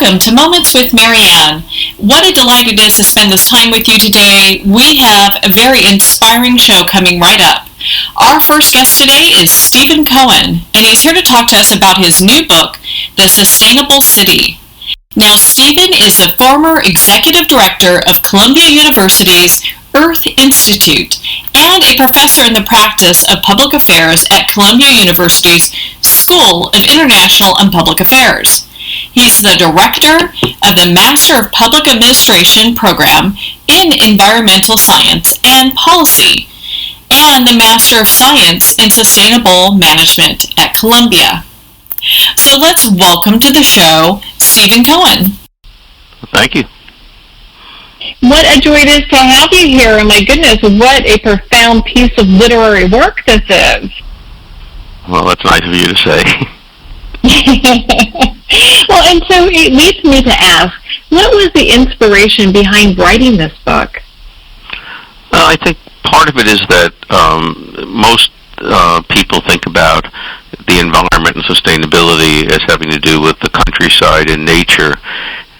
welcome to Moments with Marianne. What a delight it is to spend this time with you today. We have a very inspiring show coming right up. Our first guest today is Stephen Cohen, and he's here to talk to us about his new book, The Sustainable City. Now, Stephen is the former executive director of Columbia University's Earth Institute and a professor in the practice of public affairs at Columbia University's School of International and Public Affairs. He's the director of the Master of Public Administration program in Environmental Science and Policy and the Master of Science in Sustainable Management at Columbia. So let's welcome to the show, Stephen Cohen. Thank you. What a joy it is to have you here. And my goodness, what a profound piece of literary work this is. Well, that's nice of you to say. Well, and so it leads me to ask, what was the inspiration behind writing this book? I think part of it is that most people think about the environment and sustainability as having to do with the countryside and nature.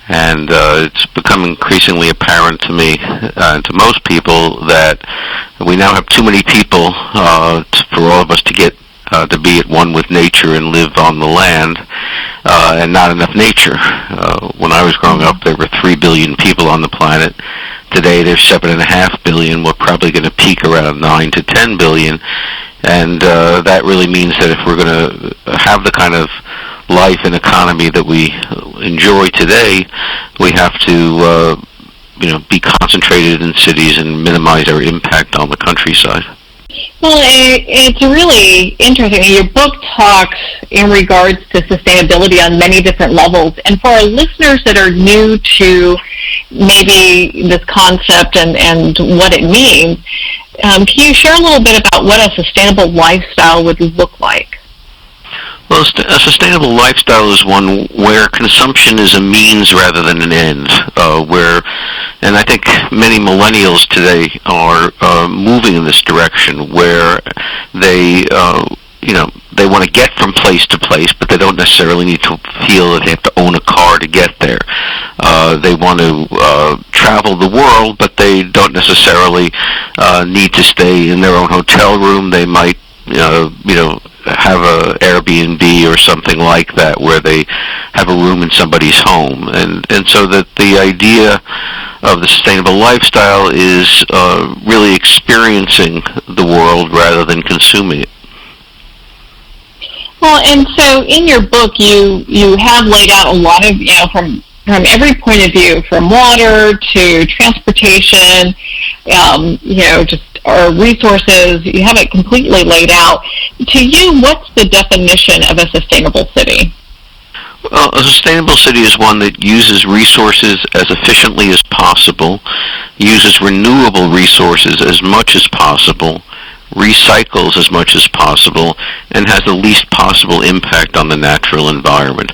And it's become increasingly apparent to me and to most people that we now have too many people for all of us to get to be at one with nature and live on the land, and not enough nature. When I was growing up, there were 3 billion people on the planet. Today, there's 7.5 billion. We're probably going to peak around 9 to 10 billion. And that really means that if we're going to have the kind of life and economy that we enjoy today, we have to be concentrated in cities and minimize our impact on the countryside. Well, it's really interesting. Your book talks in regards to sustainability on many different levels. And for our listeners that are new to maybe this concept and what it means, can you share a little bit about what a sustainable lifestyle would look like? Well, a sustainable lifestyle is one where consumption is a means rather than an end, and I think many millennials today are moving in this direction, where they want to get from place to place, but they don't necessarily need to feel that they have to own a car to get there. They want to travel the world, but they don't necessarily need to stay in their own hotel room. They might have a Airbnb or something like that, where they have a room in somebody's home, and so that the idea of the sustainable lifestyle is really experiencing the world rather than consuming it. Well, and so in your book, you have laid out a lot of, from every point of view, from water to transportation, just our resources. You have it completely laid out. To you, what's the definition of a sustainable city? Well, a sustainable city is one that uses resources as efficiently as possible, uses renewable resources as much as possible, recycles as much as possible, and has the least possible impact on the natural environment.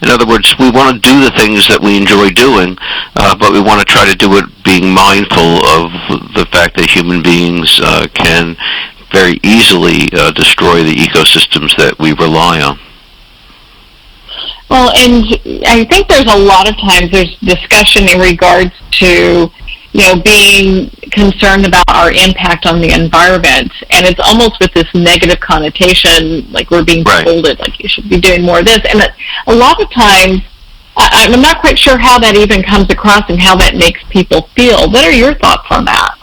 In other words, we want to do the things that we enjoy doing, but we want to try to do it being mindful of the fact that human beings can very easily destroy the ecosystems that we rely on. Well, and I think there's a lot of times there's discussion in regards to being concerned about our impact on the environment, and it's almost with this negative connotation, like we're being scolded, like you should be doing more of this. And a lot of times, I'm not quite sure how that even comes across and how that makes people feel. What are your thoughts on that?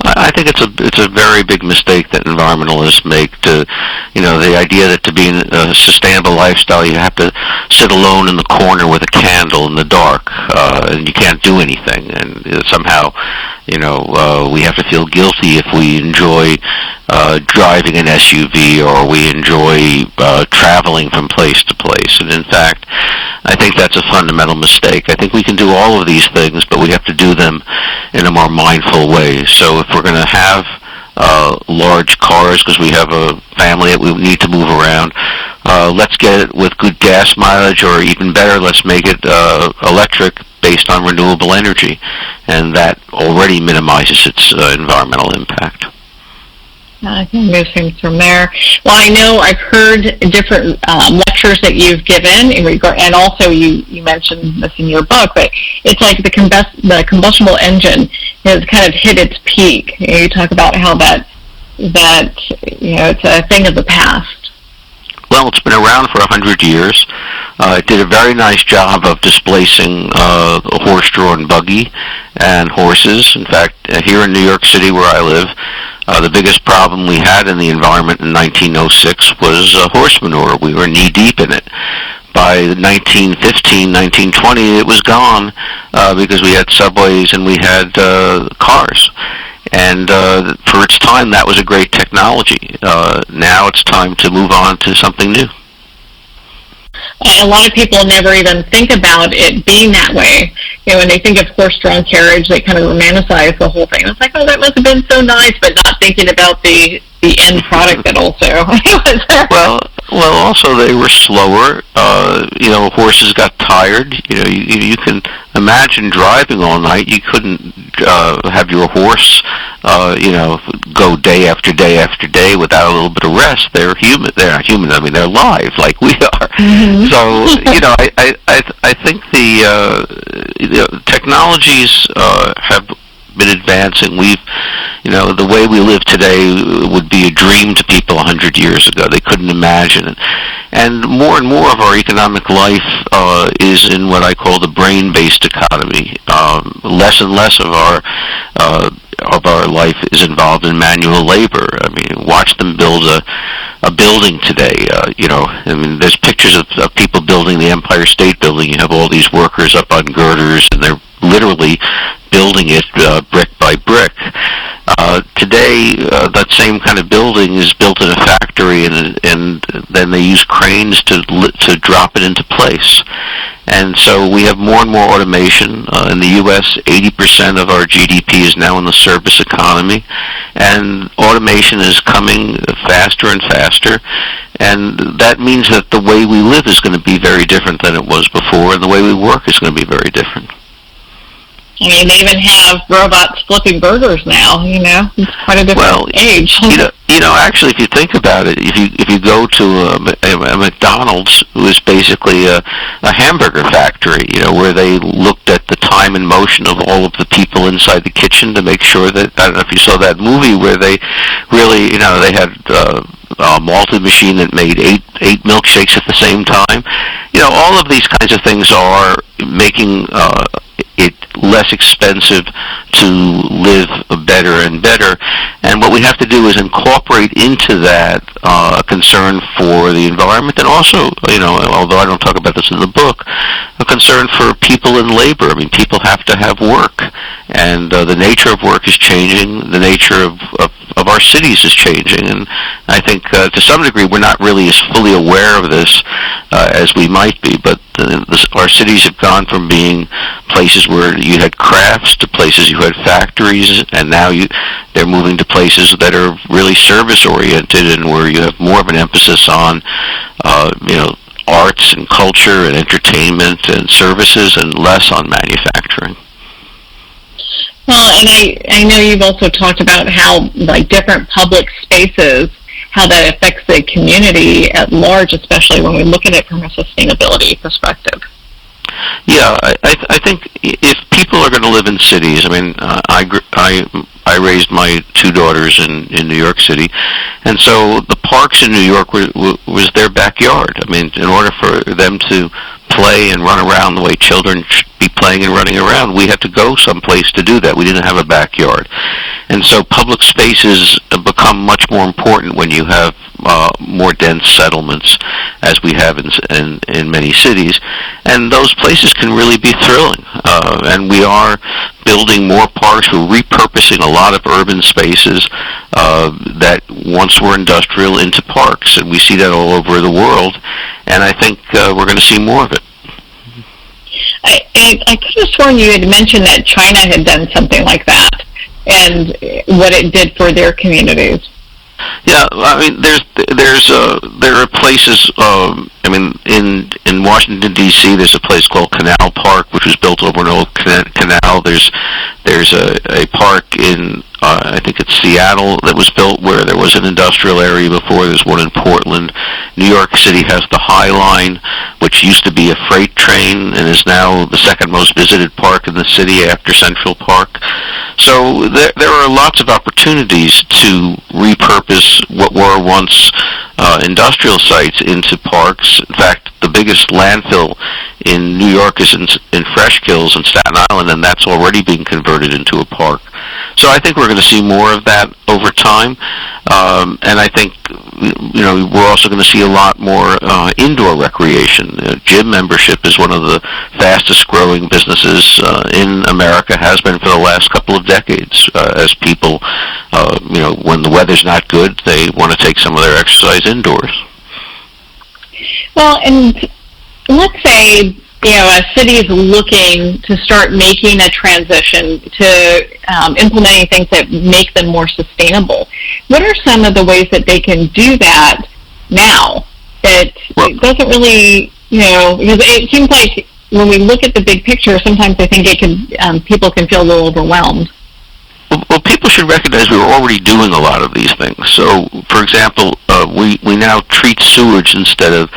I think it's a very big mistake that environmentalists make. The idea that to be in a sustainable lifestyle, you have to sit alone in the corner with a candle in the dark, and you can't do anything. And somehow, we have to feel guilty if we enjoy driving an SUV or we enjoy traveling from place to place. And in fact, I think that's a fundamental mistake. I think we can do all of these things, but we have to do them in a more mindful way. So if we're going to have large cars because we have a family that we need to move around, let's get it with good gas mileage, or even better, let's make it electric based on renewable energy, and that already minimizes its environmental impact. I can move things from there. Well, I know I've heard different lectures that you've given in regard, and also you mentioned this in your book, but it's like the combustible engine has kind of hit its peak. You talk about how that it's a thing of the past. Well, it's been around for 100 years. It did a very nice job of displacing a horse-drawn buggy and horses. In fact, here in New York City, where I live, the biggest problem we had in the environment in 1906 was horse manure. We were knee-deep in it. By 1915, 1920, it was gone because we had subways and we had cars. And for its time, that was a great technology. Now it's time to move on to something new. A lot of people never even think about it being that way. When they think of horse-drawn carriage, they kind of romanticize the whole thing. It's like, oh, that must have been so nice, but not thinking about the end product that also was there. Well, also they were slower. Horses got tired. You can imagine driving all night. You couldn't have your horse, go day after day after day without a little bit of rest. They're human. They're not human. I mean, they're live like we are. Mm-hmm. So, I think the technologies have been advancing. The way we live today would be a dream to people 100 years ago. They couldn't imagine it. And more of our economic life is in what I call the brain-based economy. Less and less of our life is involved in manual labor. I mean, watch them build a building today. There's pictures of people building the Empire State Building. You have all these workers up on girders, and they're literally building it brick by brick. Today, that same kind of building is built in a factory, and then they use cranes to drop it into place. And so we have more and more automation. In the U.S., 80% of our GDP is now in the service economy, and automation is coming faster and faster. And that means that the way we live is going to be very different than it was before, and the way we work is going to be very different. I mean, they even have robots flipping burgers now. It's quite a different age. Actually, if you think about it, if you go to a McDonald's, it was basically a hamburger factory. Where they looked at the time and motion of all of the people inside the kitchen to make sure that, I don't know if you saw that movie where they really, they had a malted machine that made eight milkshakes at the same time. All of these kinds of things are making it less expensive to live better and better. And what we have to do is incorporate into that a concern for the environment, and also, although I don't talk about this in the book, a concern for people in labor. I mean, people have to have work, and the nature of work is changing. The nature of our cities is changing, and I think to some degree we're not really as fully aware of this as we might be, but our cities have gone from being places where you had crafts to places you had factories, and now they're moving to places that are really service-oriented and where you have more of an emphasis on, arts and culture and entertainment and services, and less on manufacturing. Well, and I know you've also talked about how, different public spaces, how that affects the community at large, especially when we look at it from a sustainability perspective. Yeah, I think if people are going to live in cities, I mean, I raised my two daughters in New York City, and so the parks in New York was their backyard. I mean, in order for them to play and run around the way children should be playing and running around, we had to go someplace to do that. We didn't have a backyard. And so public spaces become much more important when you have more dense settlements, as we have in many cities. And those places can really be thrilling. And we are building more parks. We're repurposing a lot of urban spaces that once were industrial into parks. And we see that all over the world. And I think we're going to see more of it. I could have sworn you had mentioned that China had done something like that, and what it did for their communities. Yeah, I mean, there are places. I mean, in Washington D.C., there's a place called Canal Park, which was built over an old canal. There's There's a park in, I think it's Seattle, that was built where there was an industrial area before. There's one in Portland. New York City has the High Line, which used to be a freight train and is now the second most visited park in the city after Central Park. So there are lots of opportunities to repurpose what were once industrial sites into parks. In fact, the biggest landfill in New York is in Fresh Kills in Staten Island, and that's already being converted into a park. So I think we're going to see more of that over time, and I think we're also going to see a lot more indoor recreation. Gym membership is one of the fastest growing businesses in America, has been for the last couple of decades, as people, when the weather's not good, they want to take some of their exercise indoors. Well, and let's say a city is looking to start making a transition to implementing things that make them more sustainable. What are some of the ways that they can do that now? It doesn't really, because it seems like when we look at the big picture, sometimes I think people can feel a little overwhelmed. Well, people should recognize we're already doing a lot of these things. So, for example, we now treat sewage instead of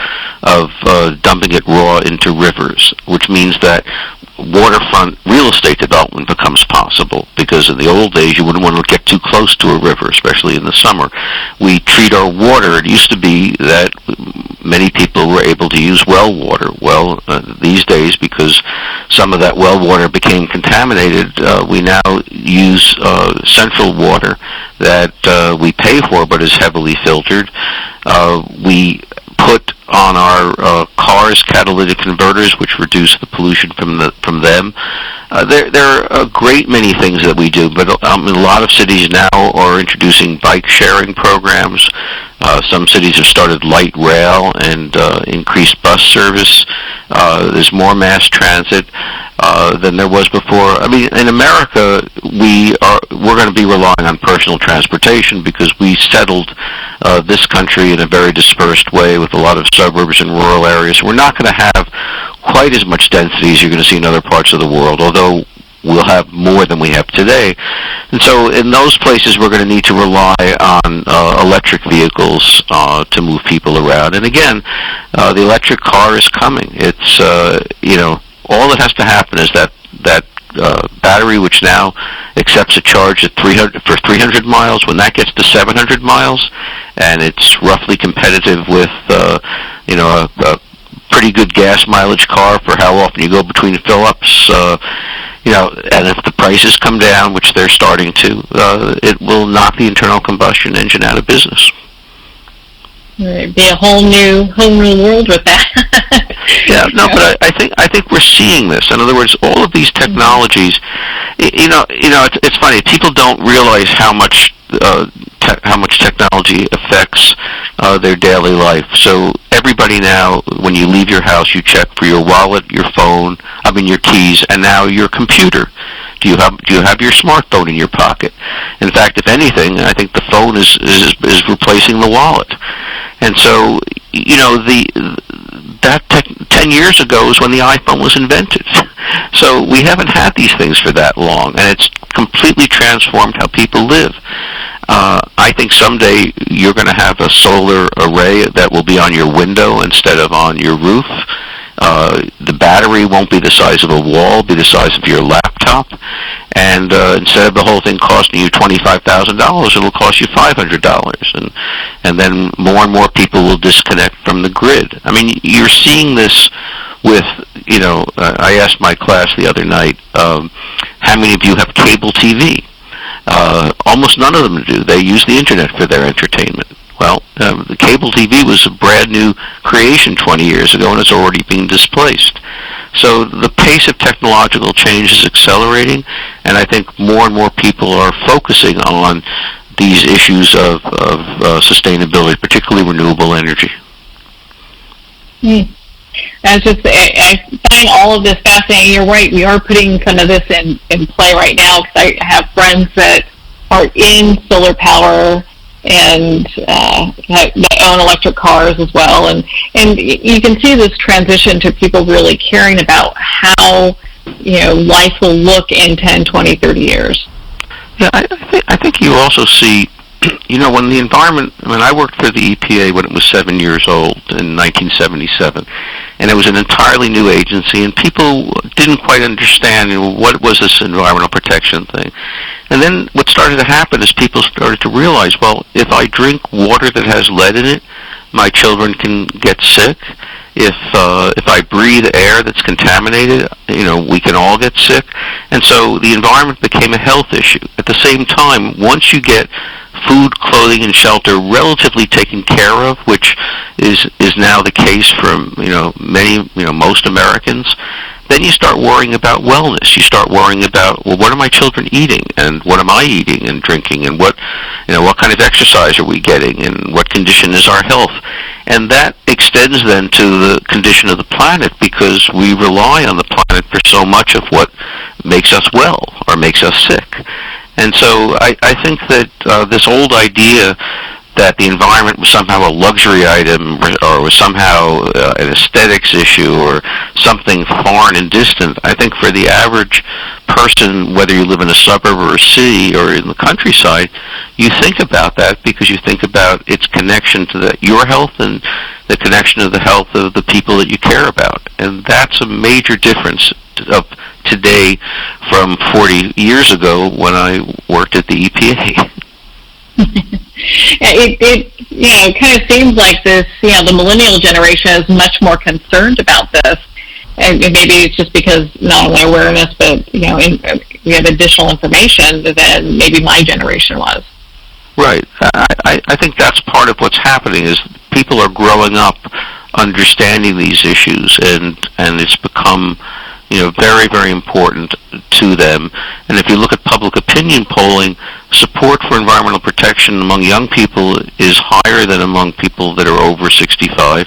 dumping it raw into rivers, which means that waterfront real estate development becomes possible, because in the old days you wouldn't want to get too close to a river, especially in the summer. We treat our water. It used to be that many people were able to use well water. Well, these days, because some of that well water became contaminated, we now use central water that we pay for but is heavily filtered. We put on our cars catalytic converters, which reduce the pollution from them. There are a great many things that we do, but a lot of cities now are introducing bike sharing programs. Some cities have started light rail and increased bus service. There's more mass transit than there was before. I mean, in America, we're going to be relying on personal transportation because we settled this country in a very dispersed way with a lot of suburbs and rural areas. We're not going to have quite as much density as you're going to see in other parts of the world, although we'll have more than we have today. And so in those places, we're going to need to rely on electric vehicles to move people around. And again, the electric car is coming. It's, all that has to happen is that battery, which now accepts a charge at 300 miles, when that gets to 700 miles, and it's roughly competitive with, a pretty good gas mileage car for how often you go between fill-ups, and if the prices come down, which they're starting to, it will knock the internal combustion engine out of business. It'd be a whole new world with that. Yeah, no, but I think we're seeing this. In other words, all of these technologies, it's funny. People don't realize how much technology affects their daily life. So everybody now, when you leave your house, you check for your wallet, your phone, your keys, and now your computer. Do you have your smartphone in your pocket? In fact, if anything, I think the phone is replacing the wallet. And so, 10 years ago is when the iPhone was invented. So we haven't had these things for that long, and it's completely transformed how people live. I think someday you're going to have a solar array that will be on your window instead of on your roof. The battery won't be the size of a wall, it'll be the size of your laptop. And instead of the whole thing costing you $25,000, it'll cost you $500. And then more and more people will disconnect from the grid. I mean, you're seeing this with, I asked my class the other night, how many of you have cable TV? Almost none of them do. They use the internet for their entertainment. Well, the cable TV was a brand new creation 20 years ago, and it's already being displaced. So the pace of technological change is accelerating, and I think more and more people are focusing on these issues of sustainability, particularly renewable energy. I find all of this fascinating. You're right. We are putting some of this in play right now, because I have friends that are in solar power and that own electric cars as well. And you can see this transition to people really caring about how life will look in 10, 20, 30 years. Yeah, I think you also see, when the environment, I worked for the EPA when it was 7 years old in 1977, and it was an entirely new agency, and people didn't quite understand what was this environmental protection thing. And then what started to happen is people started to realize, well, if I drink water that has lead in it, my children can get sick. If I breathe air that's contaminated, we can all get sick. And so the environment became a health issue. At the same time, once you get food, clothing, and shelter relatively taken care of, which is now the case for most Americans, then you start worrying about wellness. You start worrying about, well, what are my children eating, and what am I eating and drinking, and what kind of exercise are we getting, and what condition is our health? And that extends then to the condition of the planet, because we rely on the planet for so much of what makes us well or makes us sick. And so I think that this old idea that the environment was somehow a luxury item or was somehow an aesthetics issue or something foreign and distant, I think for the average person, whether you live in a suburb or a city or in the countryside, you think about that because you think about its connection to your health and the connection of the health of the people that you care about. And that's a major difference of today from 40 years ago when I worked at the EPA. It kind of seems like this, the millennial generation is much more concerned about this. And maybe it's just because not only awareness, but, we have additional information than maybe my generation was. Right. I think that's part of what's happening is people are growing up understanding these issues, and it's become very, very important to them. And if you look at public opinion polling, support for environmental protection among young people is higher than among people that are over 65.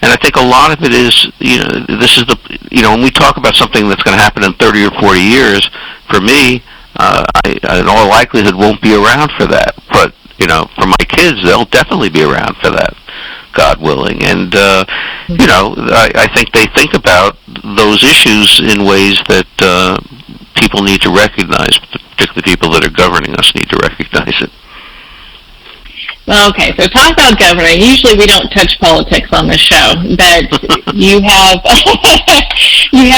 And I think a lot of it is, this is when we talk about something that's going to happen in 30 or 40 years, for me, I in all likelihood won't be around for that. But, for my kids, they'll definitely be around for that, God willing. And, I think they think about those issues in ways that people need to recognize, particularly people that are governing us need to recognize it. Well, okay, so talk about governing. Usually we don't touch politics on this show, but you have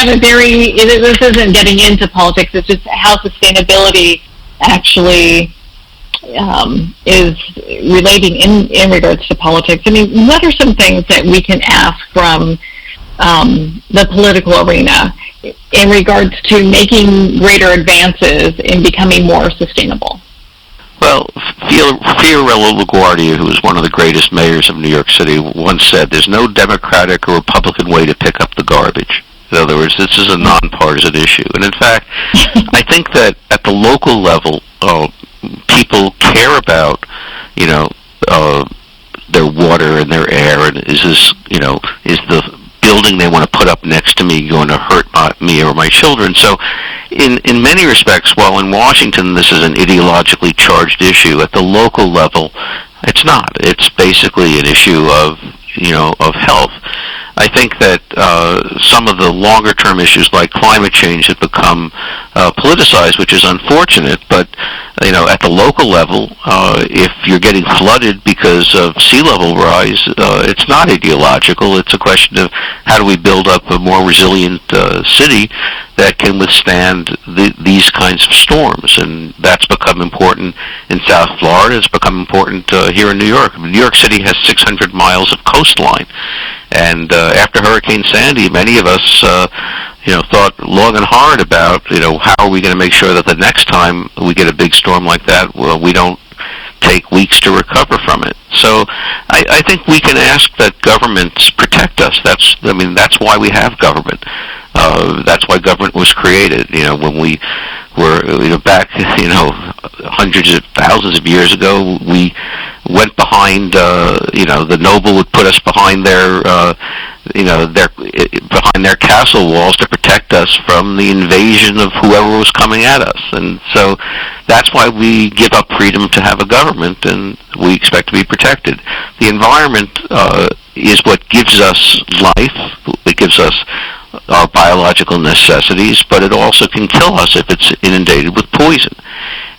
a very, this isn't getting into politics, it's just how sustainability actually is relating in regards to politics. What are some things that we can ask from the political arena in regards to making greater advances in becoming more sustainable? Well, Fiorello LaGuardia, who was one of the greatest mayors of New York City, once said, there's no Democratic or Republican way to pick up the garbage. In other words, this is a nonpartisan issue. And in fact, I think that at the local level, people care about, their water and their air, and is the building they want to put up next to me going to hurt me or my children. So in many respects, while in Washington this is an ideologically charged issue, at the local level it's not. It's basically an issue of health. I think that some of the longer-term issues like climate change have become politicized, which is unfortunate. But at the local level, if you're getting flooded because of sea level rise, it's not ideological. It's a question of how do we build up a more resilient city that can withstand these kinds of storms, and that's become important in South Florida. It's become important here in New York. New York City has 600 miles of coastline, and after Hurricane Sandy, many of us thought long and hard about how are we going to make sure that the next time we get a big storm like that, we don't take weeks to recover from it. So I think we can ask that governments protect us. That's why we have government. That's why government was created. When we were back hundreds of thousands of years ago, we went behind the noble would put us behind their behind their castle walls to protect us from the invasion of whoever was coming at us. And so that's why we give up freedom to have a government, and we expect to be protected. The environment is what gives us life. It gives us our biological necessities, but it also can kill us if it's inundated with poison.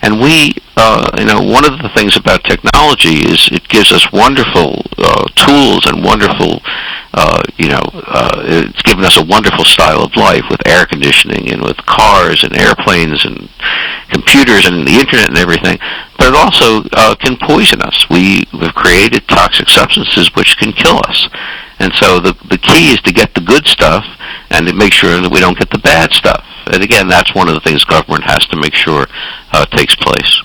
And one of the things about technology is it gives us wonderful tools and wonderful, it's given us a wonderful style of life with air conditioning and with cars and airplanes and computers and the internet and everything. But it also can poison us. We have created toxic substances which can kill us. And so the key is to get the good stuff and to make sure that we don't get the bad stuff. And again, that's one of the things government has to make sure takes place.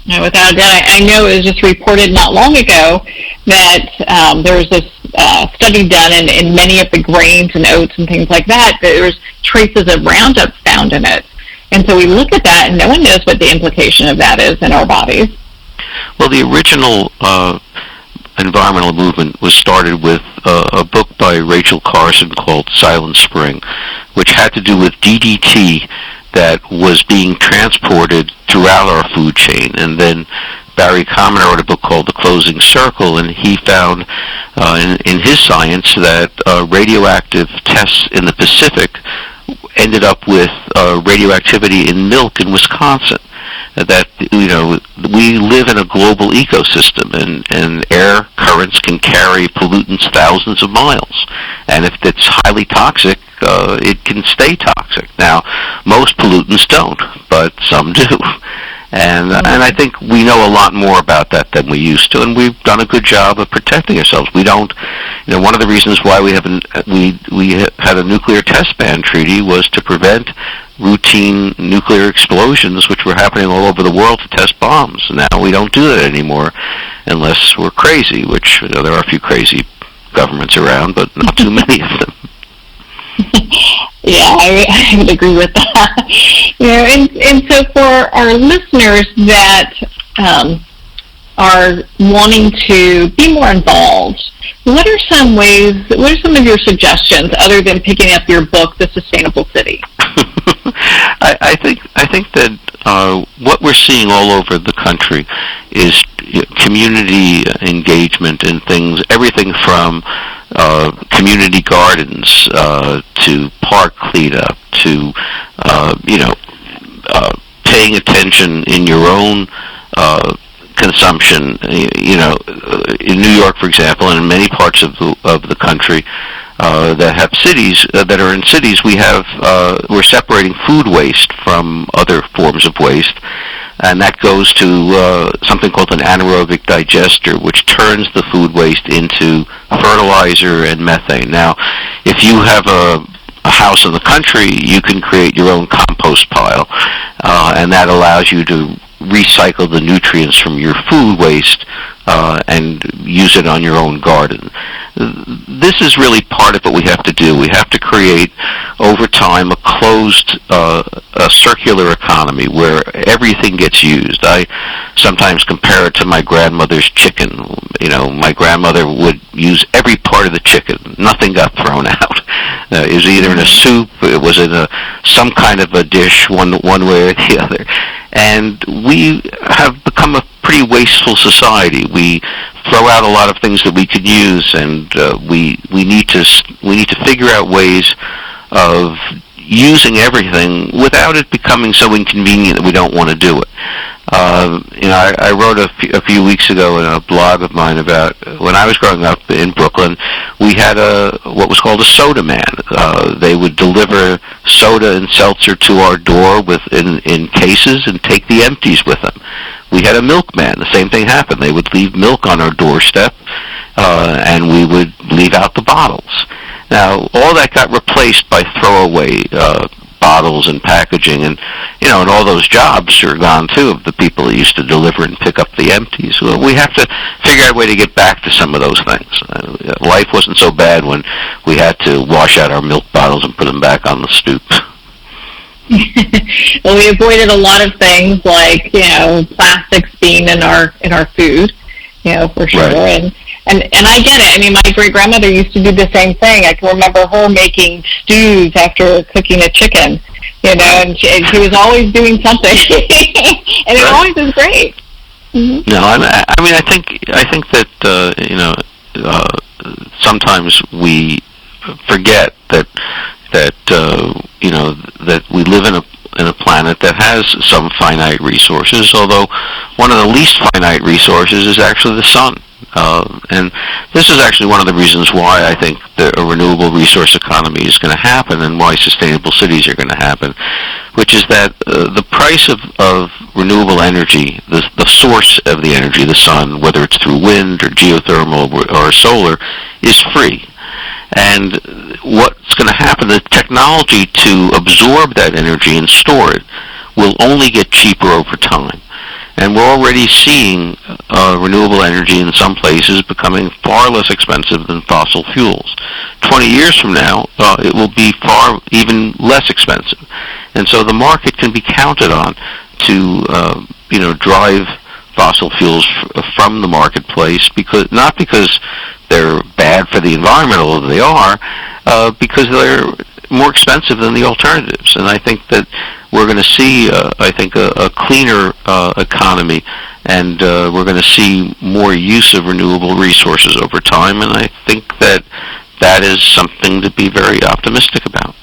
No, without a doubt. I know it was just reported not long ago that there was this study done in many of the grains and oats and things like that there was traces of Roundup found in it. And so we look at that, and no one knows what the implication of that is in our bodies. Well, the original environmental movement was started with a book by Rachel Carson called Silent Spring, which had to do with DDT that was being transported throughout our food chain. And then Barry Commoner wrote a book called The Closing Circle, and he found in his science that radioactive tests in the Pacific ended up with radioactivity in milk in Wisconsin. That, we live in a global ecosystem, and air currents can carry pollutants thousands of miles. And if it's highly toxic, it can stay toxic. Now, most pollutants don't, but some do. And I think we know a lot more about that than we used to, and we've done a good job of protecting ourselves. We don't, one of the reasons why we had a nuclear test ban treaty was to prevent routine nuclear explosions, which were happening all over the world to test bombs. Now we don't do that anymore unless we're crazy, which there are a few crazy governments around, but not too many of them. Yeah, I would agree with that. And so for our listeners that are wanting to be more involved, what are some of your suggestions other than picking up your book, The Sustainable City? I think that what we're seeing all over the country is community engagement in things, everything from community gardens to park cleanup to paying attention in your own consumption. In New York, for example, and in many parts of the country that have cities that are in cities, we're separating food waste from other forms of waste, and that goes to something called an anaerobic digester, which turns the food waste into fertilizer and methane. Now, if you have a house in the country, you can create your own compost pile, and that allows you to recycle the nutrients from your food waste and use it on your own garden. This is really part of what we have to do. We have to create, over time, a closed, a circular economy where everything gets used. I sometimes compare it to my grandmother's chicken. My grandmother would use every part of the chicken. Nothing got thrown out. It was either in a soup, it was in some kind of a dish, one way or the other. And we have become a pretty wasteful society. We throw out a lot of things that we could use, and we need to figure out ways of using everything without it becoming so inconvenient that we don't want to do it. I wrote a few weeks ago in a blog of mine about when I was growing up in Brooklyn, we had what was called a soda man. They would deliver soda and seltzer to our door in cases and take the empties with them. We had a milkman. The same thing happened. They would leave milk on our doorstep, and we would leave out the bottles. Now, all that got replaced by throwaway bottles and packaging, and all those jobs are gone too, of the people that used to deliver and pick up the empties. Well, we have to figure out a way to get back to some of those things. Life wasn't so bad when we had to wash out our milk bottles and put them back on the stoop. Well, we avoided a lot of things like plastics being in our food, for sure. Right. And I get it. I mean, my great grandmother used to do the same thing. I can remember her making stews after cooking a chicken, and she was always doing something, and it always was great. Mm-hmm. No, I mean, I think that sometimes we forget that that we live in a planet that has some finite resources, although one of the least finite resources is actually the sun. And this is actually one of the reasons why I think that a renewable resource economy is going to happen and why sustainable cities are going to happen, which is that the price of renewable energy, the source of the energy, the sun, whether it's through wind or geothermal or solar, is free. And what's going to happen, the technology to absorb that energy and store it will only get cheaper over time. And we're already seeing renewable energy in some places becoming far less expensive than fossil fuels. 20 years from now, it will be far even less expensive. And so the market can be counted on to drive fossil fuels from the marketplace, not because they're bad for the environment, although they are, because they're more expensive than the alternatives. And I think that we're going to see, a cleaner economy, and we're going to see more use of renewable resources over time, and I think that is something to be very optimistic about.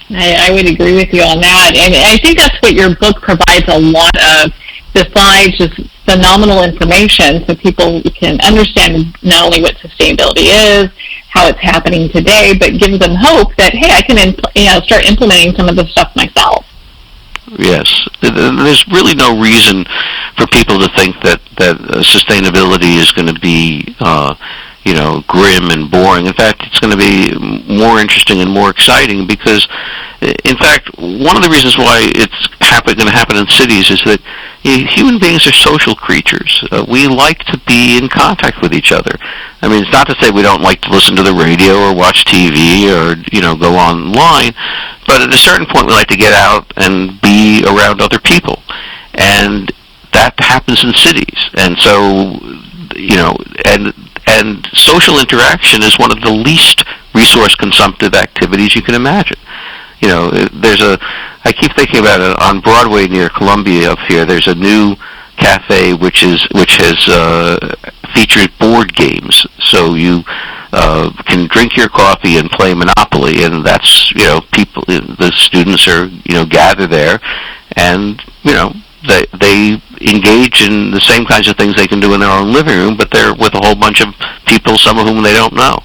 I would agree with you on that, and I think that's what your book provides a lot of, besides just phenomenal information, so people can understand not only what sustainability is, how it's happening today, but gives them hope that, hey, I can start implementing some of this stuff myself. Yes, there's really no reason for people to think that sustainability is going to be grim and boring. In fact, it's going to be more interesting and more exciting because, in fact, one of the reasons why it's going to happen in cities is that human beings are social creatures. We like to be in contact with each other. I mean, it's not to say we don't like to listen to the radio or watch TV or, go online, but at a certain point we like to get out and be around other people. And that happens in cities. And so, and social interaction is one of the least resource-consumptive activities you can imagine. I keep thinking about it, on Broadway near Columbia up here, there's a new cafe which has featured board games. So you can drink your coffee and play Monopoly, and that's, the students are, gather there, and, they engage in the same kinds of things they can do in their own living room, but they're with a whole bunch of people, some of whom they don't know.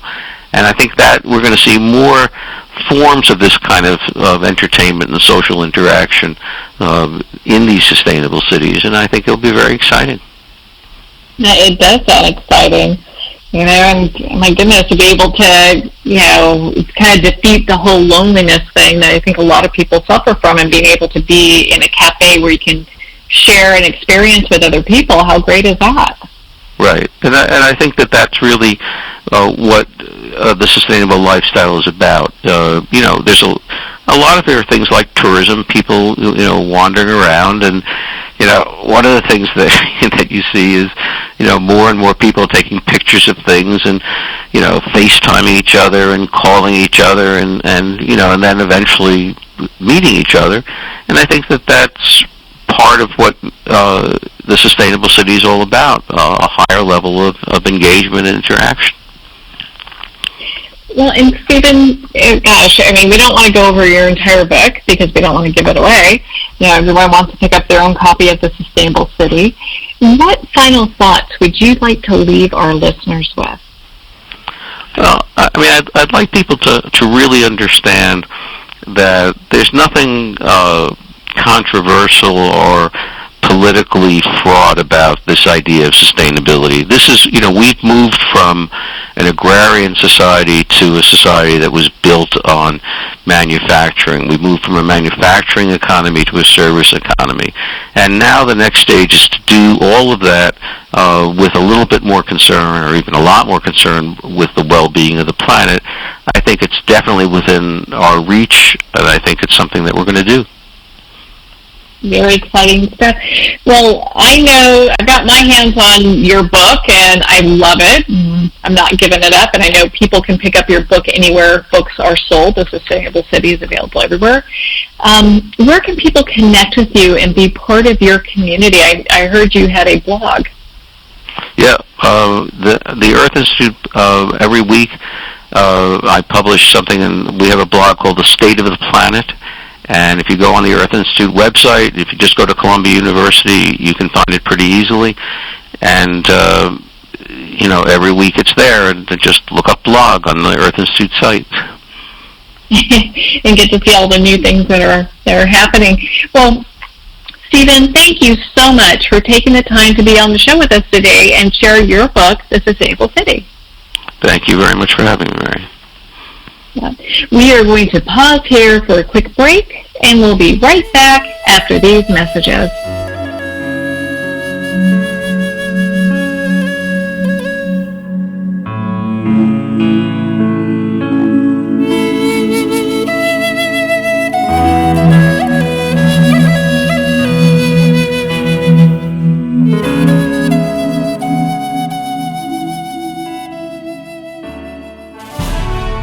And I think that we're going to see more forms of this kind of entertainment and social interaction in these sustainable cities, and I think it'll be very exciting. It does sound exciting. And my goodness, to be able to, kind of defeat the whole loneliness thing that I think a lot of people suffer from, and being able to be in a cafe where you can share an experience with other people. How great is that? Right, and I think that's really what the sustainable lifestyle is about. There's a lot of there are things like tourism, people wandering around, and one of the things that you see is more and more people taking pictures of things and FaceTiming each other and calling each other and and then eventually meeting each other. And I think that's part of what the sustainable city is all about, a higher level of engagement and interaction. Well, and Stephen, gosh, I mean, we don't want to go over your entire book because we don't want to give it away. Everyone wants to pick up their own copy of The Sustainable City. What final thoughts would you like to leave our listeners with? Well, I mean, I'd like people to really understand that there's nothing controversial or politically fraught about this idea of sustainability. This is, we've moved from an agrarian society to a society that was built on manufacturing. We moved from a manufacturing economy to a service economy. And now the next stage is to do all of that with a little bit more concern, or even a lot more concern, with the well-being of the planet. I think it's definitely within our reach, and I think it's something that we're going to do. Very exciting stuff. Well, I know I've got my hands on your book, and I love it. I'm not giving it up, and I know people can pick up your book anywhere books are sold. The Sustainable City is available everywhere. Where can people connect with you and be part of your community? I heard you had a blog. Yeah, the Earth Institute every week I publish something, and we have a blog called The State of the Planet. And if you go on the Earth Institute website, if you just go to Columbia University, you can find it pretty easily. And, every week it's there, and just look up blog on the Earth Institute site. And get to see all the new things that are happening. Well, Stephen, thank you so much for taking the time to be on the show with us today and share your book, The Sustainable City. Thank you very much for having me, Mary. We are going to pause here for a quick break, and we'll be right back after these messages.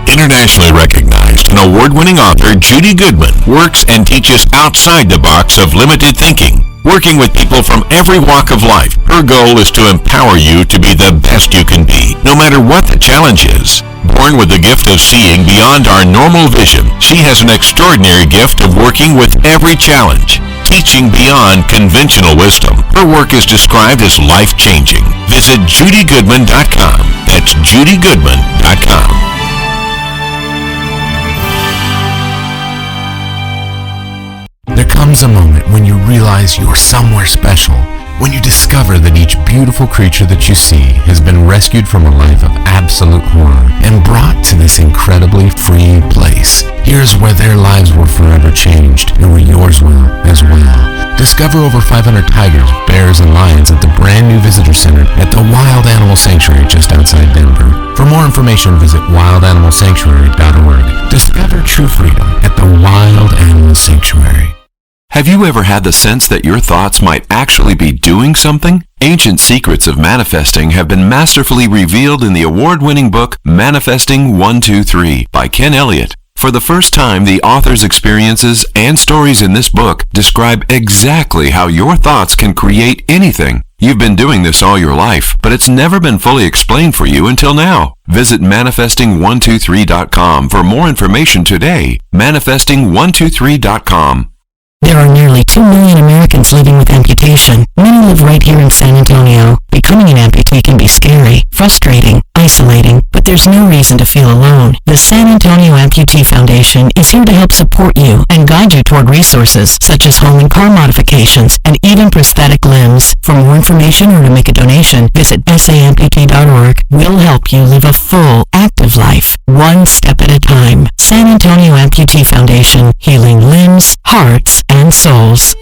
Internationally recognized and award-winning author Judy Goodman works and teaches outside the box of limited thinking. Working with people from every walk of life, her goal is to empower you to be the best you can be, no matter what the challenge is. Born with the gift of seeing beyond our normal vision, she has an extraordinary gift of working with every challenge, teaching beyond conventional wisdom. Her work is described as life-changing. Visit judygoodman.com. That's judygoodman.com. There comes a moment when you realize you're somewhere special, when you discover that each beautiful creature that you see has been rescued from a life of absolute horror and brought to this incredibly free place. Here's where their lives were forever changed, and where yours will as well. Discover over 500 tigers, bears, and lions at the brand new visitor center at the Wild Animal Sanctuary just outside Denver. For more information, visit wildanimalsanctuary.org. Discover true freedom at the Wild Animal Sanctuary. Have you ever had the sense that your thoughts might actually be doing something? Ancient secrets of manifesting have been masterfully revealed in the award-winning book Manifesting 123 by Ken Elliott. For the first time, the author's experiences and stories in this book describe exactly how your thoughts can create anything. You've been doing this all your life, but it's never been fully explained for you until now. Visit manifesting123.com for more information today. Manifesting123.com. There are nearly 2 million Americans living with amputation. Many live right here in San Antonio. Becoming an amputee can be scary, frustrating, isolating, but there's no reason to feel alone. The San Antonio Amputee Foundation is here to help support you and guide you toward resources such as home and car modifications and even prosthetic limbs. For more information or to make a donation, visit saamputee.org. We'll help you live a full, active life, one step at a time. San Antonio Amputee Foundation, healing limbs, hearts, and souls.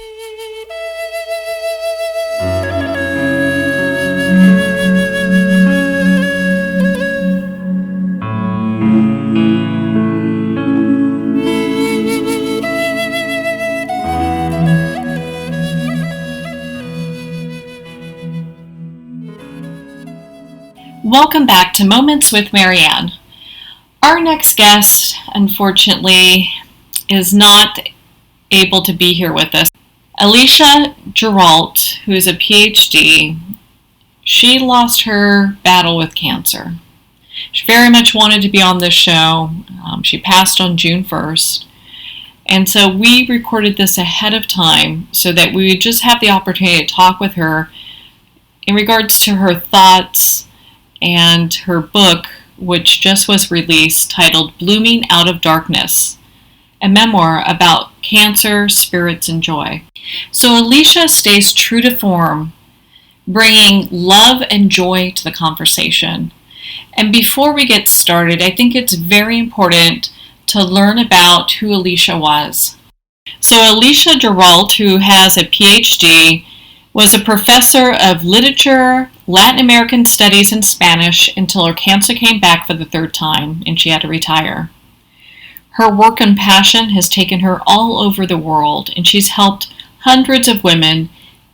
Welcome back to Moments with Marianne. Our next guest, unfortunately, is not able to be here with us. Alicia Giralt, who is a PhD, she lost her battle with cancer. She very much wanted to be on this show. She passed on June 1st. And so we recorded this ahead of time so that we would just have the opportunity to talk with her in regards to her thoughts and her book, which just was released, titled Blooming Out of Darkness, a memoir about cancer, spirits, and joy. So Alicia stays true to form, bringing love and joy to the conversation. And before we get started, I think it's very important to learn about who Alicia was. So Alicia Giralt, who has a PhD, was a professor of literature, Latin American studies, and Spanish until her cancer came back for the third time and she had to retire. Her work and passion has taken her all over the world, and she's helped hundreds of women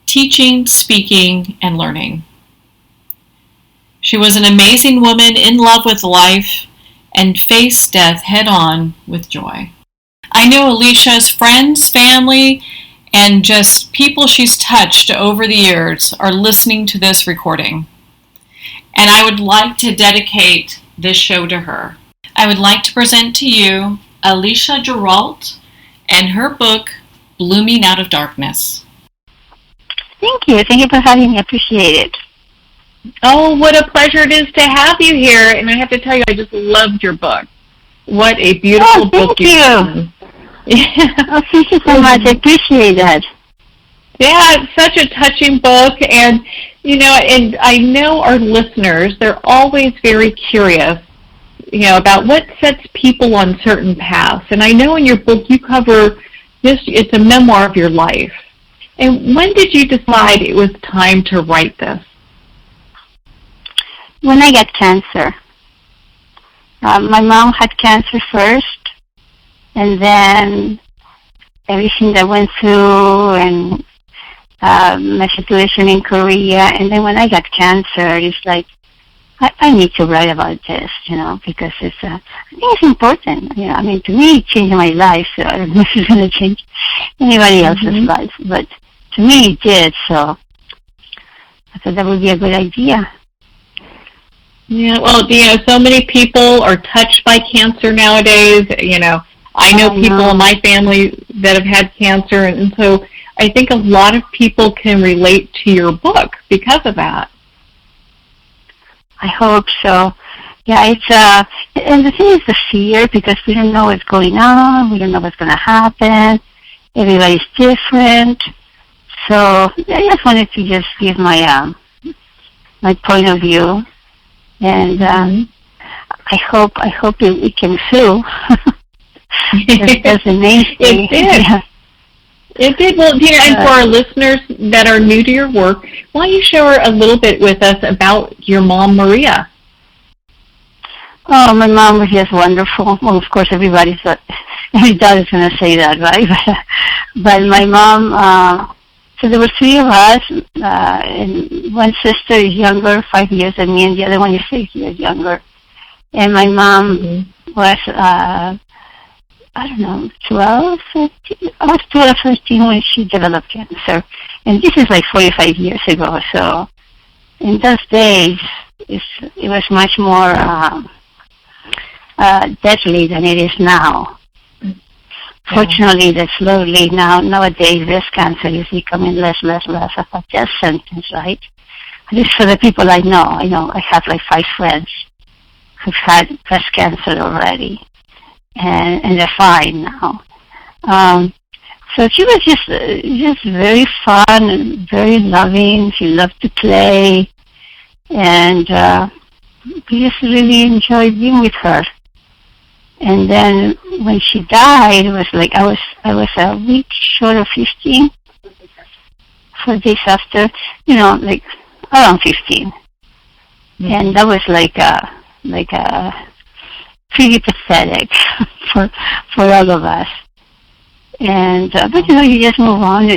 teaching, speaking, and learning. She was an amazing woman in love with life and faced death head on with joy. I know Alicia's friends, family, and just people she's touched over the years are listening to this recording. And I would like to dedicate this show to her. I would like to present to you Alicia Giralt and her book, Blooming Out of Darkness. Thank you. Thank you for having me. I appreciate it. Oh, what a pleasure it is to have you here. And I have to tell you, I just loved your book. What a beautiful book you've written. Oh, thank you so much. I appreciate that. Yeah, it's such a touching book. And, and I know our listeners, they're always very curious, about what sets people on certain paths. And I know in your book you cover this, it's a memoir of your life. And when did you decide it was time to write this? When I got cancer. My mom had cancer first, and then everything that went through, and my situation in Korea, and then when I got cancer, it's like, I need to write about this, because it's, I think it's important. To me, it changed my life, so I don't know if it's going to change anybody else's life, but to me, it did, so I thought that would be a good idea. Yeah, well, so many people are touched by cancer nowadays. I know people in my family that have had cancer, and so I think a lot of people can relate to your book because of that. I hope so. Yeah, it's and the thing is the fear, because we don't know what's going on, we don't know what's going to happen. Everybody's different, so I just wanted to just give my my point of view, and I hope it came through. That's the main thing. It did. Yeah. It did. Well, and for our listeners that are new to your work, why don't you share a little bit with us about your mom, Maria? Oh, my mom was just wonderful. Well, of course, every daughter's going to say that, right? But my mom, so there were three of us, and one sister is younger, 5 years than me, and the other one is 6 years younger. And my mom was, 12, 13. I was 12, 13 when she developed cancer. And this is like 45 years ago. So in those days, it was much more deadly than it is now. Yeah. Fortunately, that's slowly nowadays breast cancer is becoming less of a death sentence, right? At least for the people I know. I have like 5 friends who've had breast cancer already. And they're fine now. So she was just very fun and very loving. She loved to play, and we just really enjoyed being with her. And then when she died, it was like I was a week short of 15. 4 days after, like around 15, and that was like a pretty pathetic for all of us. And but you just move on.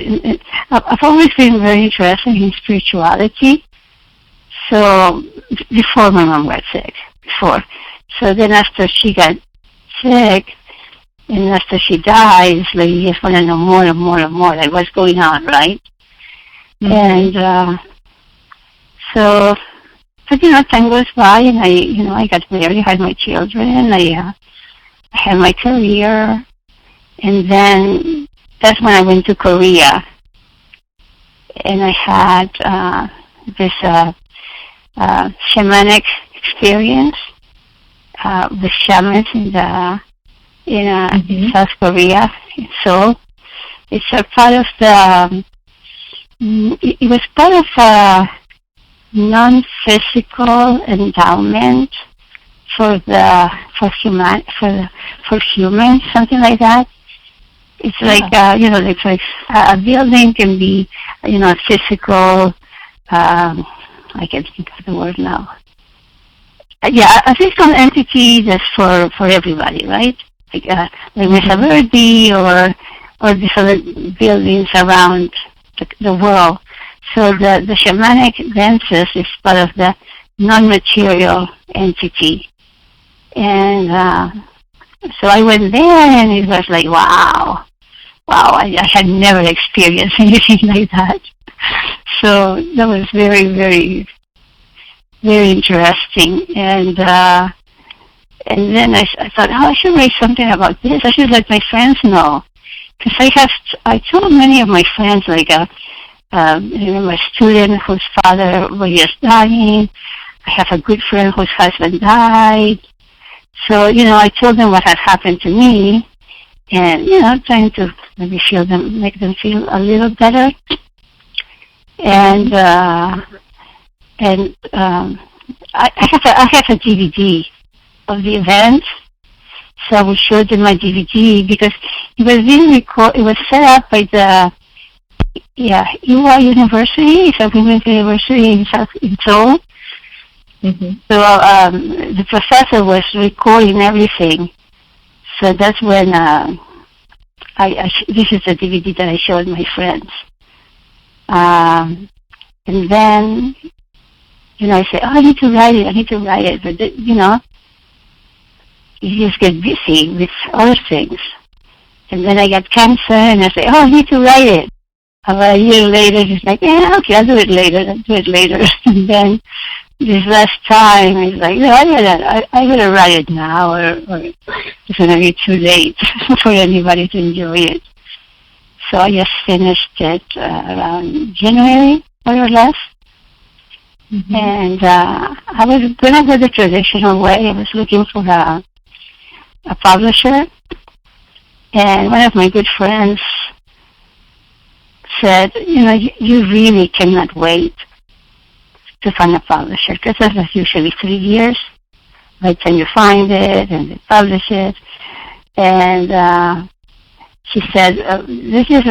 I've always been very interested in spirituality. So before my mom got sick, so then after she got sick, and after she died, it's like you just want to know more and more and more, like what's going on, right? And so. But time goes by, and I got married, I had my children, I had my career, and then that's when I went to Korea, and I had this shamanic experience with shamans in South Korea, in Seoul. It's a part of it was part of non-physical endowment for humans, something like that. It's like it's like a building can be a physical. I can't think of the word now. A physical entity that's for everybody, right? Like Mesa Verde or these other buildings around the world. So the shamanic dances is part of the non-material entity. And so I went there, and it was like, wow, I had never experienced anything like that. So that was very, very, very interesting. And And then I thought, I should write something about this. I should let my friends know. Because I told many of my friends, like, my student whose father was just dying. I have a good friend whose husband died. So, I told them what had happened to me, and, trying to maybe make them feel a little better. And I have a DVD of the event, so I will show them my DVD because it was being it was set up by the Iowa University. It's a women's university in Seoul. Mm-hmm. So the professor was recording everything. So that's when this is the DVD that I showed my friends. And then, I say, I need to write it. But, you just get busy with other things. And then I got cancer, and I say, I need to write it. About a year later, it's like, okay, I'll do it later. And then this last time, it's like, no, I gotta write it now, or it's gonna be too late for anybody to enjoy it. So I just finished it around January, more or less. Mm-hmm. And I was gonna go the traditional way. I was looking for a publisher, and one of my good friends said, you really cannot wait to find a publisher, because that's usually 3 years by the time you find it and they publish it. And she said, this is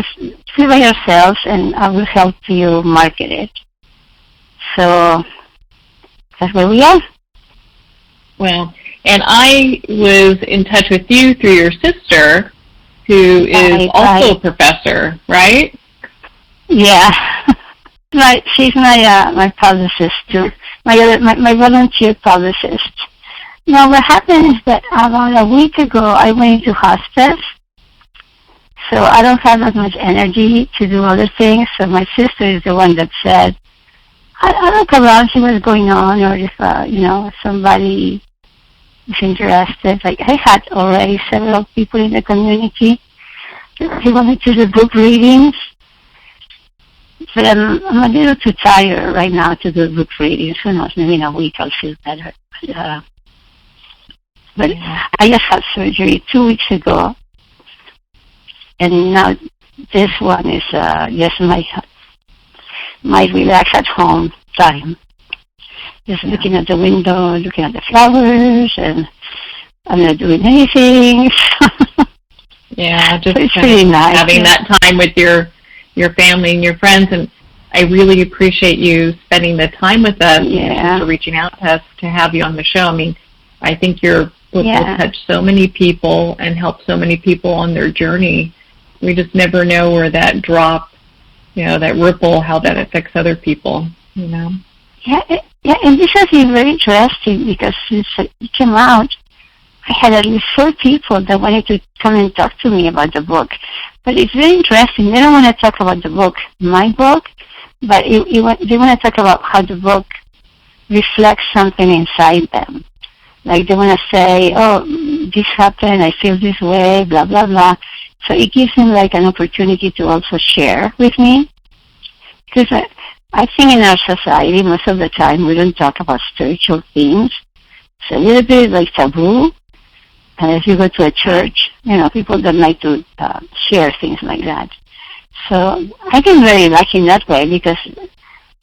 do by yourselves, and I will help you market it. So that's where we are. Well, and I was in touch with you through your sister, who is also a professor, right? Yeah. Right. She's my publicist too. My volunteer publicist. Now, what happened is that about a week ago, I went into hospice. So I don't have as much energy to do other things. So my sister is the one that said, I look around, see what's going on, or if, somebody is interested. Like, I had already several people in the community. They wanted to do book readings. But I'm a little too tired right now to do book readings. Who knows, maybe in a week I'll feel better. But I just had surgery 2 weeks ago. And now this one is just my relax at home time. Just looking at the window, looking at the flowers, and I'm not doing anything. Yeah, just so it's really nice, having that time with your family and your friends. And I really appreciate you spending the time with us and for reaching out to us to have you on the show. I mean, I think your book will touch so many people and help so many people on their journey. We just never know where that drop, that ripple, how that affects other people, Yeah, and this has been very interesting because since it came out, I had at least 4 people that wanted to come and talk to me about the book. But it's very interesting. They don't want to talk about the book, my book, but they want to talk about how the book reflects something inside them. Like they want to say, this happened, I feel this way, blah, blah, blah. So it gives them like an opportunity to also share with me. Because I think in our society, most of the time, we don't talk about spiritual things. It's a little bit like taboo. And if you go to a church, people don't like to share things like that. So I've been very lucky in that way because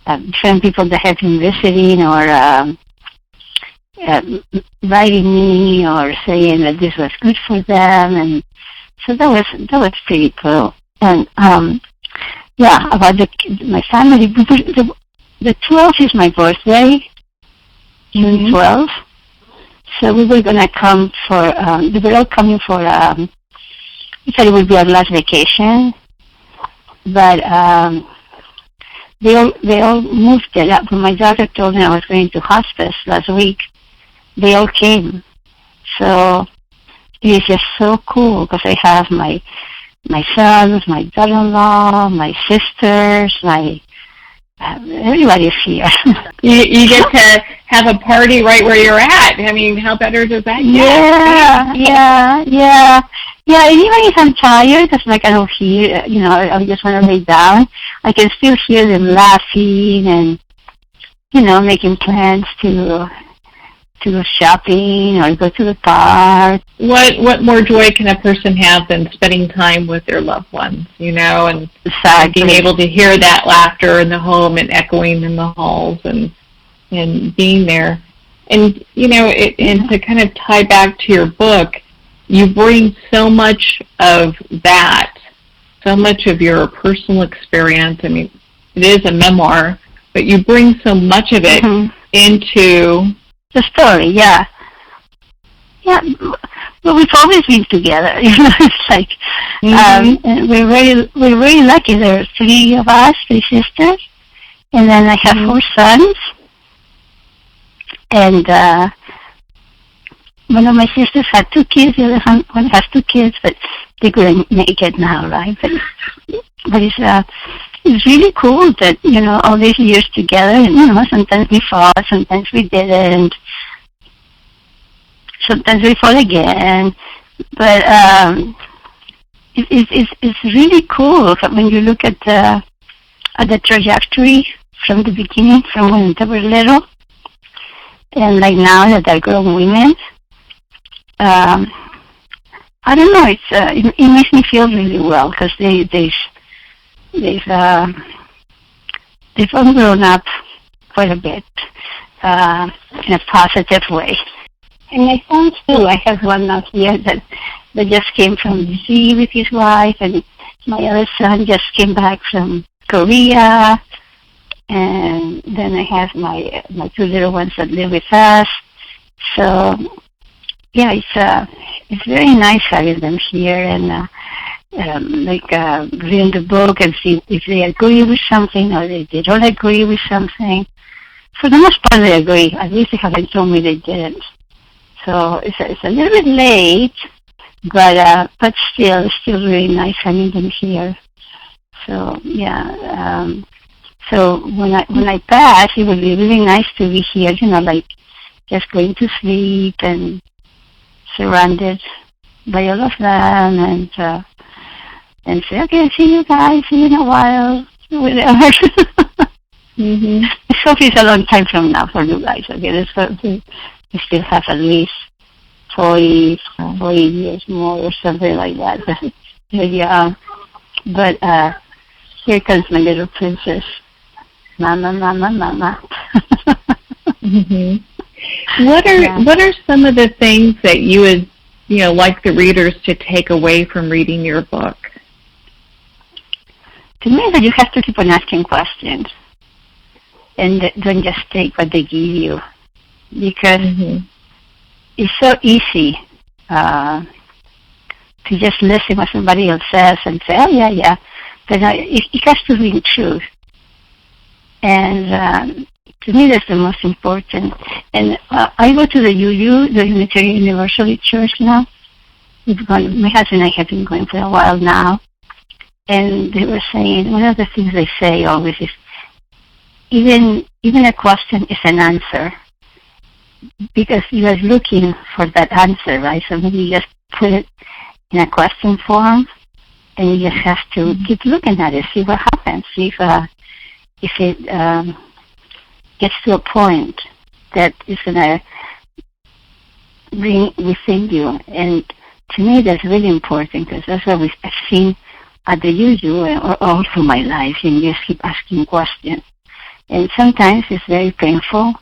different people that have been visiting or writing me or saying that this was good for them, and so that was pretty cool. And about my family, the 12th is my birthday, June 12th. So we were gonna come for. They were all coming for. We thought it would be our last vacation, but they all moved it up. When my daughter told me I was going to hospice last week, they all came. So it is just so cool because I have my sons, my daughter-in-law, my sisters, my everybody's here. You get to have a party right where you're at. I mean, how better does that get? Yeah, and even if I'm tired, because like I don't hear, I just want to lay down, I can still hear them laughing and, making plans to go shopping or go to the park. What more joy can a person have than spending time with their loved ones, and Exactly. being able to hear that laughter in the home and echoing in the halls and being there. And, and to kind of tie back to your book, you bring so much of that, so much of your personal experience. I mean, it is a memoir, but you bring so much of it into the story. Yeah. Well, we've always been together. It's like and we're very lucky. There are three of us, three sisters, and then I have four sons. And one of my sisters had two kids. The other one has two kids, but they couldn't make it now, right? But it's really cool that all these years together. And sometimes we fought, sometimes we didn't. Sometimes we fought again, but it's really cool when you look at the trajectory from the beginning, from when they were little, and like now that they're grown women. I don't know. It makes me feel really well because they've all grown up quite a bit in a positive way. And my sons too. I have one now here that just came from D.C. with his wife, and my other son just came back from Korea. And then I have my two little ones that live with us. So yeah, it's very nice having them here and reading the book and see if they agree with something or they don't agree with something. For the most part, they agree. At least they haven't told me they didn't. So it's a little bit late, but still, it's still really nice having them here. So yeah, so when I pass, it would be really nice to be here, like just going to sleep and surrounded by all of them, and say, okay, see you guys, see you in a while, whatever. I hope it's a long time from now for you guys. Okay, we still have at least 40 years more or something like that. Yeah. But here comes my little princess. Mama, mama, mama. What are some of the things that you would like the readers to take away from reading your book? To me, that you have to keep on asking questions and don't just take what they give you. Because it's so easy to just listen what somebody else says and say, oh, yeah. But it has to ring true. And to me, that's the most important. And I go to the UU, the Unitarian Universalist Church now. My husband and I have been going for a while now. And they were saying, one of the things they say always is, even a question is an answer. Because you are looking for that answer, right? So maybe you just put it in a question form, and you just have to keep looking at it, see what happens, see if it gets to a point that is going to bring within you. And to me, that's really important, because that's what I've seen at the UU or all through my life, and you just keep asking questions. And sometimes it's very painful,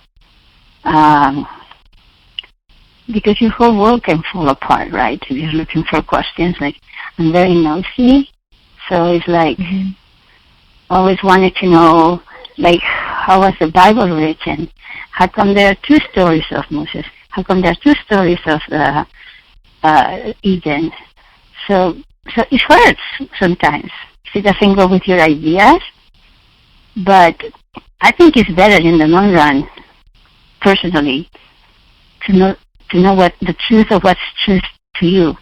because your whole world can fall apart, right? If you're looking for questions, like, I'm very nosy, so it's like, always wanted to know, like, how was the Bible written? How come there are two stories of Moses? How come there are two stories of Eden? So it hurts sometimes. It doesn't go with your ideas, but I think it's better in the long run, personally, to know what the truth of what's truth to you.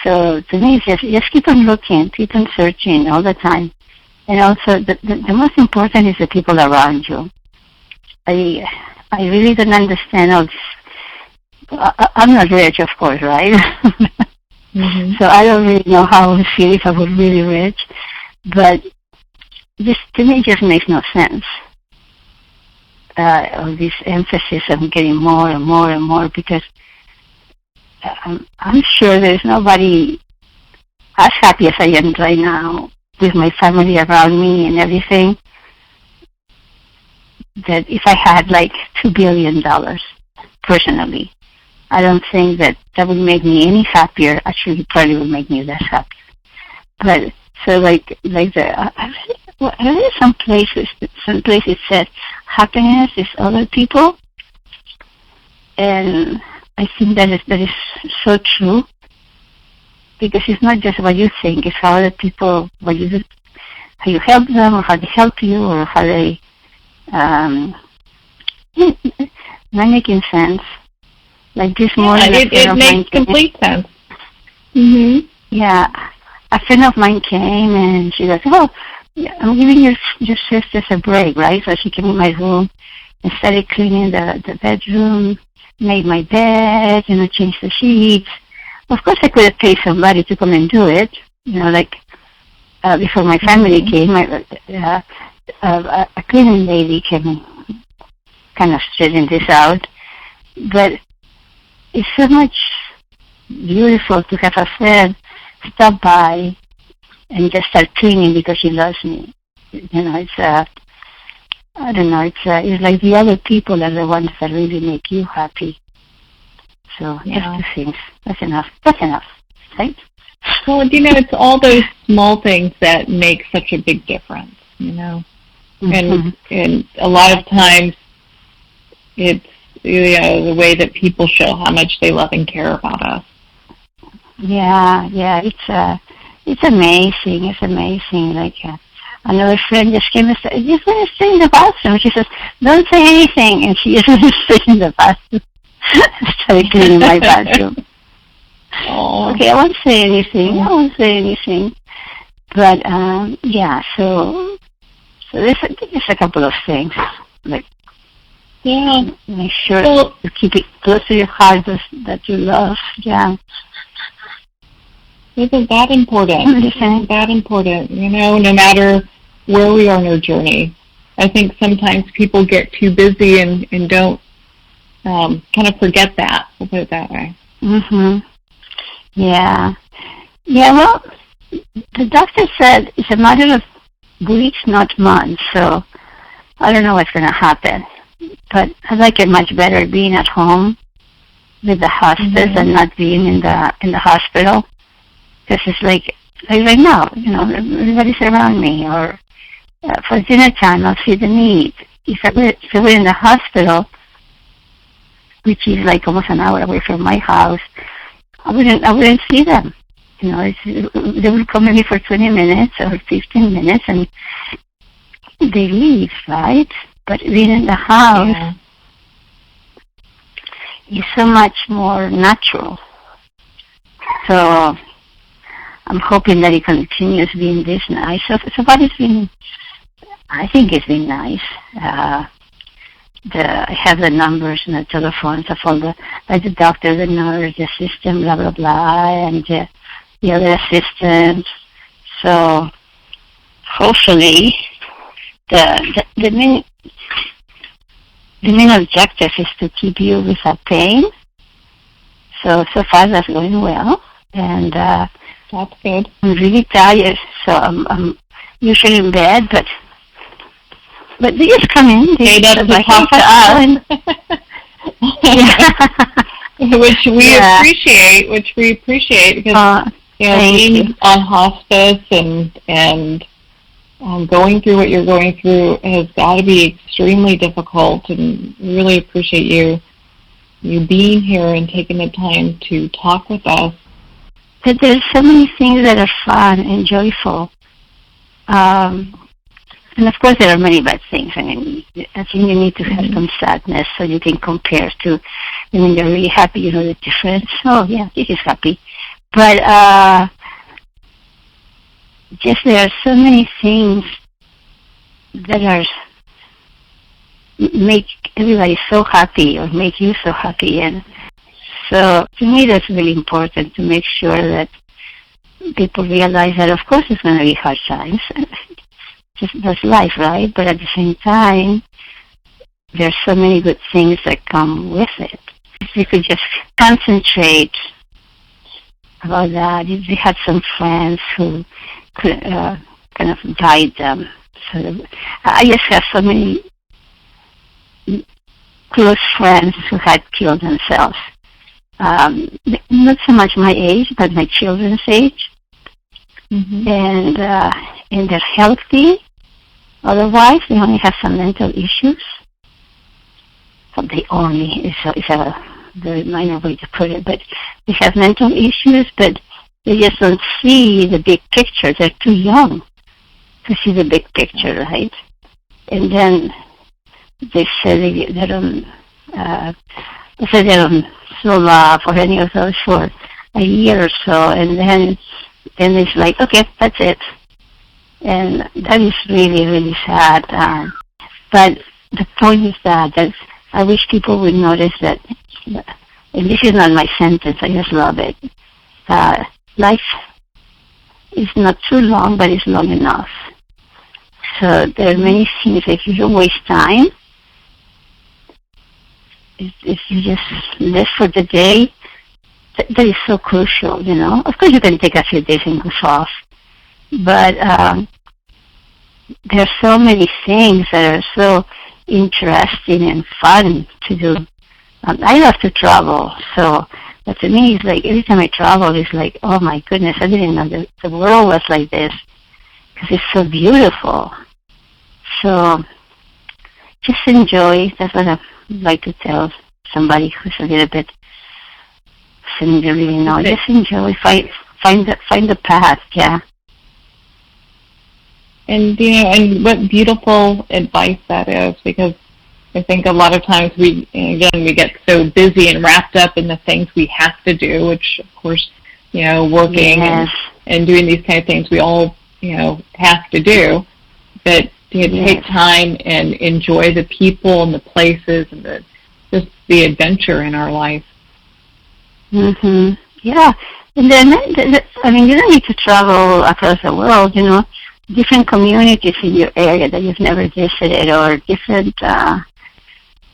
So to me, it's just keep on looking, keep on searching all the time, And also, the most important is the people around you. I really don't understand all this. I'm not rich, of course, right? Mm-hmm. So I don't really know how I would feel if I were really rich. But just to me, it just makes no sense. All this emphasis on getting more and more and more, because I'm sure there's nobody as happy as I am right now with my family around me and everything, that if I had like $2 billion personally, I don't think that would make me any happier. Actually, it probably would make me less happy. But so I read some places said happiness is other people, and I think that is so true, because it's not just what you think; it's how other people, what you do, how you help them, or how they help you, or how they. Not making sense. Like this morning, it makes complete sense. Mm-hmm. Yeah, a friend of mine came and she goes, "Oh, I'm giving your sisters a break, right?" So she came in my room and started cleaning the bedroom, made my bed, changed the sheets. Of course, I could have paid somebody to come and do it, like before my family came. A cleaning lady came and kind of straightened this out. But it's so much beautiful to have a friend stop by and just start cleaning because she loves me. It's I don't know. It's like the other people are the ones that really make you happy. So just two things. That's enough. Right? Well, it's all those small things that make such a big difference. And a lot of times it's the way that people show how much they love and care about us. Yeah, it's amazing. It's amazing. Like another friend just came and said, "Just want to stay in the bathroom." She says, "Don't say anything," and she just went to stay in the bathroom. Started cleaning my bathroom. Oh. Okay, I won't say anything. But so there's a couple of things, like make sure to keep it close to your heart that you love. Yeah. Isn't that important? Isn't that important? No matter where we are in our journey. I think sometimes people get too busy and don't kind of forget that. We'll put it that way. Mhm. Yeah. Yeah. Well, the doctor said it's a matter of weeks, not months. So I don't know what's going to happen. But I like it much better being at home with the hospice and not being in the hospital. Because it's like right now, everybody's around me. Or for dinner time, I'll see the need. If I were in the hospital, which is like almost an hour away from my house, I wouldn't see them. They will come maybe for 20 minutes or 15 minutes and they leave, right? But being in the house is so much more natural. So I'm hoping that it continues being this nice. So far I think it's been nice. I have the numbers and the telephones of all the doctor, the nurse, the system, blah, blah, blah, and the other assistants. So hopefully the main objective is to keep you without pain. So far that's going well. And that's good. I'm really tired, so I'm usually in bed, but they just come in. They don't talk to us. Which we appreciate because being on hospice and going through what you're going through has got to be extremely difficult, and we really appreciate you being here and taking the time to talk with us. But there's so many things that are fun and joyful. And of course there are many bad things. I mean, I think you need to have some sadness so you can compare to when you're really happy, the difference. Oh yeah, this is happy. But just there are so many things that are make everybody so happy or make you so happy. And so to me that's really important, to make sure that people realize that of course it's going to be hard times. Just that's life, right? But at the same time, there's so many good things that come with it. If you could just concentrate about that. They had some friends who could kind of guide them. So I just have so many close friends who had killed themselves. Not so much my age, but my children's age. Mm-hmm. And they're healthy. Otherwise, they only have some mental issues. Well, they only is a very minor way to put it, but they have mental issues, but they just don't see the big picture. They're too young to see the big picture, right? And then they say they don't slow up or any of those for a year or so, and then it's like, okay, that's it. And that is really, really sad. But the point is that I wish people would notice that, and this is not my sentence, I just love it. Life is not too long, but it's long enough. So there are many things, if you don't waste time, if you just live for the day, that is so crucial, you know. Of course you can take a few days and go off, but there are so many things that are so interesting and fun to do. I love to travel, so but to me it's like every time I travel it's like, oh my goodness, I didn't know that the world was like this, because it's so beautiful. So just enjoy. That's what I like to tell somebody who's a little bit doesn't really know. Okay. Just enjoy. Find the path. Yeah. And and what beautiful advice that is, because I think a lot of times we get so busy and wrapped up in the things we have to do, which of course, working yes. and doing these kind of things we all, have to do, but to take time and enjoy the people and the places and just the adventure in our life. Mhm. Yeah. And then, you don't need to travel across the world, different communities in your area that you've never visited, or different,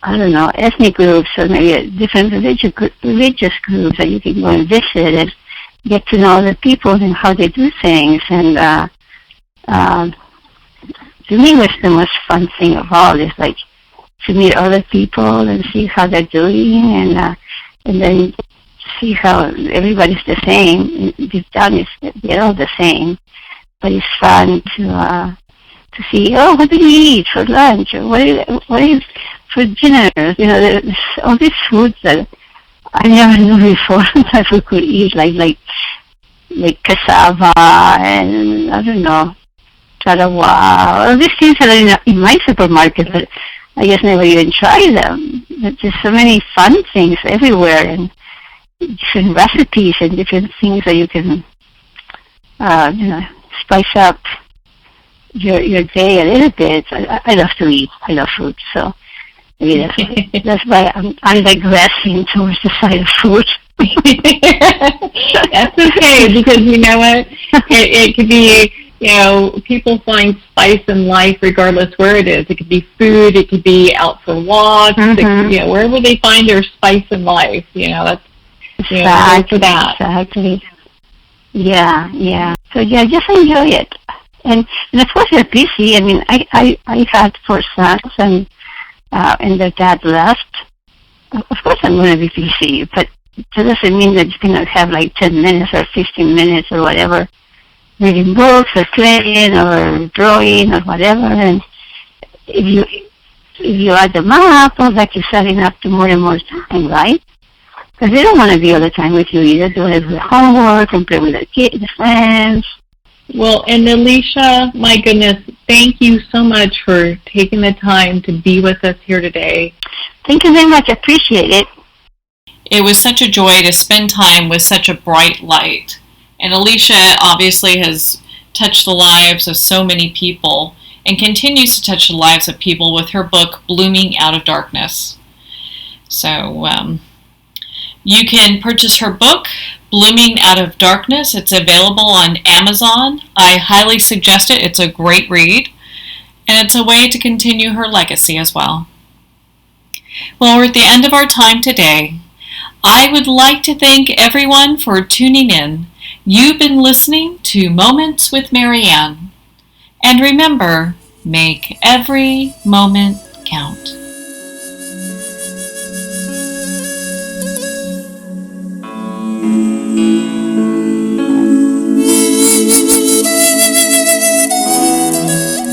ethnic groups, or maybe different religious groups that you can go and visit and get to know the people and how they do things. And to me, what's the most fun thing of all is like to meet other people and see how they're doing, and then see how everybody's the same. Deep down, they're all the same. But it's fun to see, what do you eat for lunch? Or what is for dinner? There's all these foods that I never knew before that we could eat, like cassava and, I don't know, tarawa. All these things that are in my supermarket, but I just never even tried them. There's just so many fun things everywhere, and different recipes and different things that you can, spice up your day a little bit. I love to eat. I love food, so maybe that's why I'm digressing towards the side of food. That's okay, because you know what? It could be, people find spice in life regardless where it is. It could be food. It could be out for walks. Mm-hmm. Wherever they find their spice in life, that's for that. Exactly. Yeah. So just enjoy it, and of course you're busy. I mean, I had 4 sons, and their dad left. Of course I'm going to be busy, but that doesn't mean that you cannot have like 10 minutes or 15 minutes or whatever, reading books or playing or drawing or whatever. And if you add them up, like you're setting up to more and more time, right? Because they don't want to be all the time with you either. They want to do their homework and play with their kids, their friends. Well, and Alicia, my goodness, thank you so much for taking the time to be with us here today. Thank you very much. I appreciate it. It was such a joy to spend time with such a bright light. And Alicia obviously has touched the lives of so many people. and continues to touch the lives of people with her book, Blooming Out of Darkness. So you can purchase her book, Blooming Out of Darkness. It's available on Amazon. I highly suggest it. It's a great read, and it's a way to continue her legacy as well. Well, we're at the end of our time today. I would like to thank everyone for tuning in. You've been listening to Moments with Marianne. And remember, make every moment count.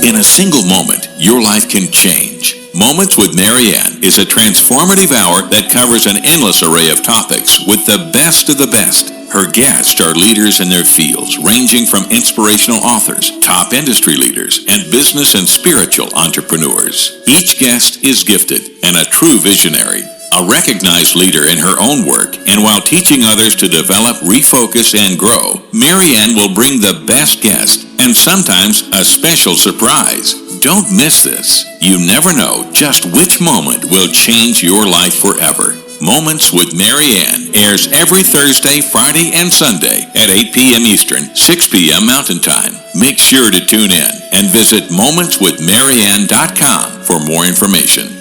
In a single moment, your life can change. Moments with Marianne is a transformative hour that covers an endless array of topics with the best of the best. Her guests are leaders in their fields, ranging from inspirational authors, top industry leaders, and business and spiritual entrepreneurs. Each guest is gifted and a true visionary, a recognized leader in her own work, and while teaching others to develop, refocus, and grow, Marianne will bring the best guest and sometimes a special surprise. Don't miss this. You never know just which moment will change your life forever. Moments with Marianne airs every Thursday, Friday, and Sunday at 8 p.m. Eastern, 6 p.m. Mountain Time. Make sure to tune in and visit momentswithmarianne.com for more information.